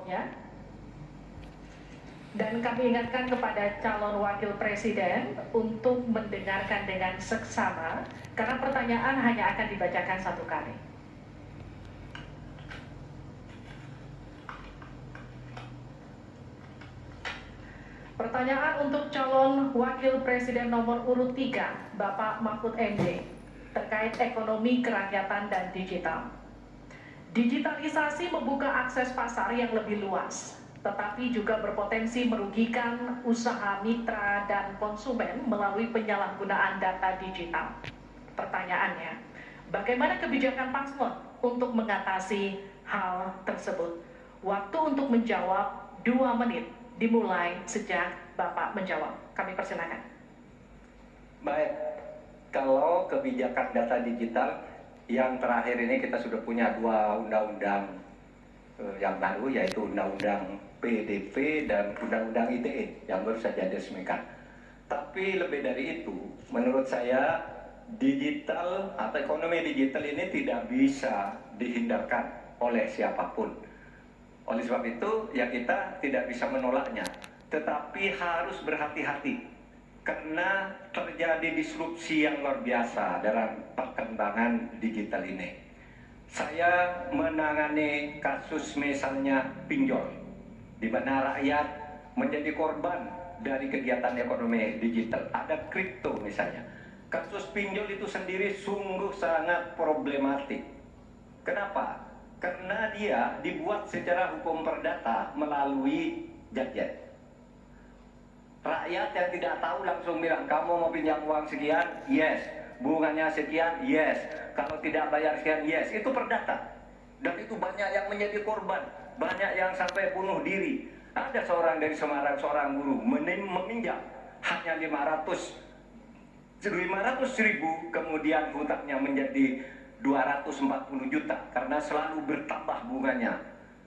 jawabnya. Dan kami ingatkan kepada calon wakil presiden untuk mendengarkan dengan seksama, karena pertanyaan hanya akan dibacakan satu kali. Pertanyaan untuk calon wakil presiden nomor urut 3, Bapak Mahfud MD, terkait ekonomi kerakyatan dan digital. Digitalisasi membuka akses pasar yang lebih luas, tetapi juga berpotensi merugikan usaha mitra dan konsumen melalui penyalahgunaan data digital. Pertanyaannya, bagaimana kebijakan paslon untuk mengatasi hal tersebut? Waktu untuk menjawab 2 menit dimulai sejak Bapak menjawab. Kami persilakan. Baik, kalau kebijakan data digital yang terakhir ini kita sudah punya 2 undang-undang yang baru, yaitu Undang-Undang PDP dan Undang-Undang ITE yang baru saja diresmikan. Tapi lebih dari itu, menurut saya digital atau ekonomi digital ini tidak bisa dihindarkan oleh siapapun. Oleh sebab itu, ya kita tidak bisa menolaknya, tetapi harus berhati-hati karena terjadi disrupsi yang luar biasa dalam perkembangan digital ini. Saya menangani kasus misalnya pinjol, di mana rakyat menjadi korban dari kegiatan ekonomi digital. Ada kripto misalnya. Kasus pinjol itu sendiri sungguh sangat problematik. Kenapa? Karena dia dibuat secara hukum perdata melalui gadget. Rakyat yang tidak tahu langsung bilang, kamu mau pinjam uang sekian? Yes. Bunganya sekian? Yes. Kalau tidak bayar sekian? Yes. Itu perdata. Dan itu banyak yang menjadi korban. Banyak yang sampai bunuh diri. Ada seorang dari Semarang, seorang guru meminjam hanya 500.000, kemudian hutangnya menjadi 240 juta karena selalu bertambah bunganya.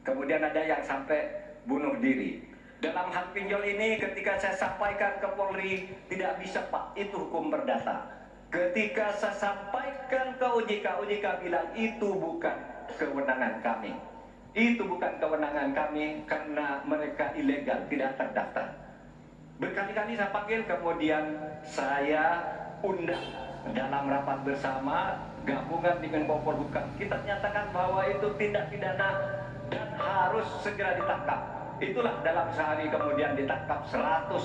Kemudian ada yang sampai bunuh diri. Dalam hal pinjol ini ketika saya sampaikan ke Polri, tidak bisa Pak, itu hukum perdata. Ketika saya sampaikan ke OJK, OJK bilang itu bukan kewenangan kami. Itu bukan kewenangan kami karena mereka ilegal, tidak terdaftar. Berkali-kali saya panggil, kemudian saya undang dalam rapat bersama gabungan dengan Menko Polhukam. Kita nyatakan bahwa itu tindak pidana dan harus segera ditangkap. Itulah dalam sehari kemudian ditangkap 144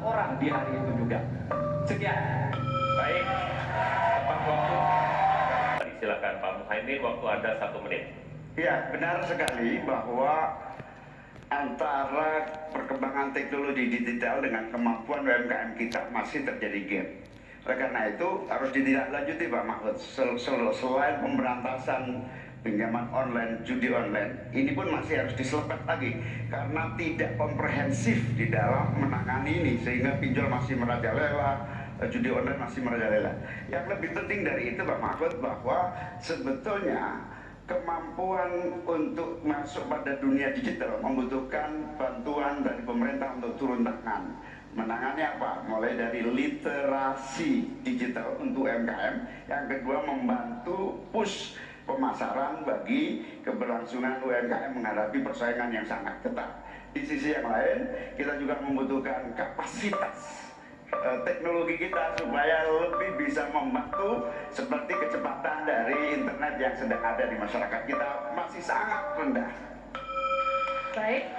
orang di hari itu juga. Sekian. Baik, Pak waktu. Silakan Pak Muhaimin, waktu Anda 1 menit. Ya, benar sekali bahwa antara perkembangan teknologi digital dengan kemampuan UMKM kita masih terjadi gap. Oleh karena itu harus ditindaklanjuti Pak Mahfud. Selain pemberantasan pinjaman online, judi online, ini pun masih harus diselepet lagi karena tidak komprehensif di dalam menangani ini, sehingga pinjol masih merajalela, judi online masih merajalela. Yang lebih penting dari itu Pak Mahfud, bahwa sebetulnya kemampuan untuk masuk pada dunia digital membutuhkan bantuan dari pemerintah untuk turun tangan. Menangani apa? Mulai dari literasi digital untuk UMKM, yang kedua membantu push pemasaran bagi keberlangsungan UMKM menghadapi persaingan yang sangat ketat. Di sisi yang lain, kita juga membutuhkan kapasitas teknologi kita supaya lebih bisa membantu, seperti kecepatan dari internet yang sedang ada di masyarakat kita masih sangat rendah. Baik.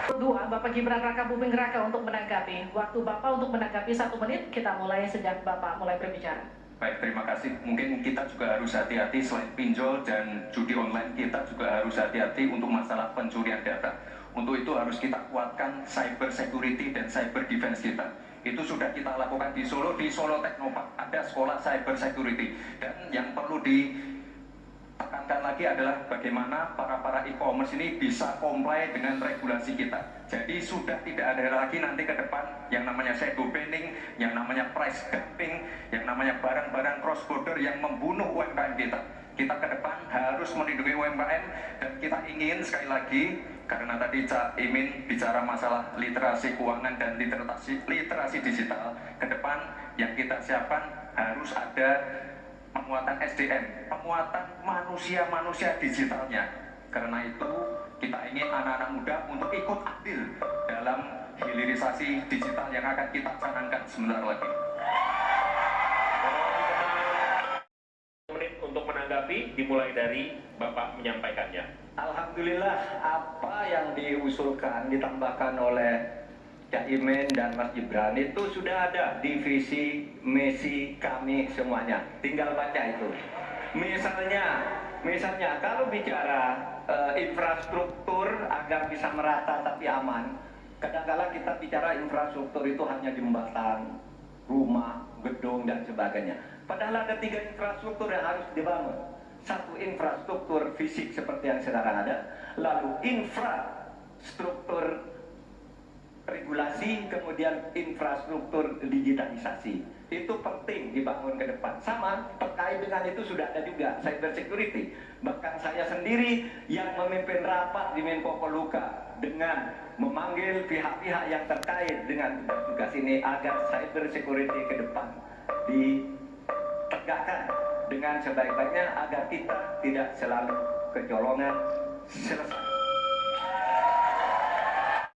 Kedua, Bapak Gibran Raka Buming Raka untuk menanggapi. Waktu Bapak untuk menanggapi 1 menit, kita mulai sejak Bapak mulai berbicara. Baik, terima kasih. Mungkin kita juga harus hati-hati selain pinjol dan judi online, kita juga harus hati-hati untuk masalah pencurian data. Untuk itu harus kita kuatkan cyber security dan cyber defense kita. Itu sudah kita lakukan di Solo Teknopark. Ada sekolah cyber security. Dan yang perlu ditekankan lagi adalah bagaimana para e-commerce ini bisa comply dengan regulasi kita. Jadi sudah tidak ada lagi nanti ke depan yang namanya shadow banning, yang namanya price dumping, yang namanya barang-barang cross border yang membunuh UMKM kita. Kita ke depan harus melindungi UMKM, dan kita ingin sekali lagi, karena tadi Cak Imin bicara masalah literasi keuangan dan literasi digital, ke depan yang kita siapkan harus ada penguatan SDM, penguatan manusia digitalnya. Karena itu Kita ingin anak-anak muda untuk ikut andil dalam hilirisasi digital yang akan kita canangkan sebentar lagi. Menit untuk menanggapi, dimulai dari Bapak menyampaikannya. Alhamdulillah, apa yang diusulkan ditambahkan oleh Cak Imin dan Mas Gibran itu sudah ada di visi misi kami semuanya. Tinggal baca itu. Misalnya kalau bicara infrastruktur agar bisa merata tapi aman, kadang-kala kita bicara infrastruktur itu hanya jembatan, rumah, gedung dan sebagainya. Padahal ada 3 infrastruktur yang harus dibangun. Satu, infrastruktur fisik seperti yang sekarang ada, lalu infrastruktur regulasi, kemudian infrastruktur digitalisasi. Itu penting dibangun ke depan. Sama terkait dengan itu sudah ada juga cyber security. Bahkan saya sendiri yang memimpin rapat di Menko Polhukam dengan memanggil pihak-pihak yang terkait dengan tugas ini agar cyber security ke depan ditegakkan dengan sebaik-baiknya agar kita tidak selalu kecolongan. Selesai.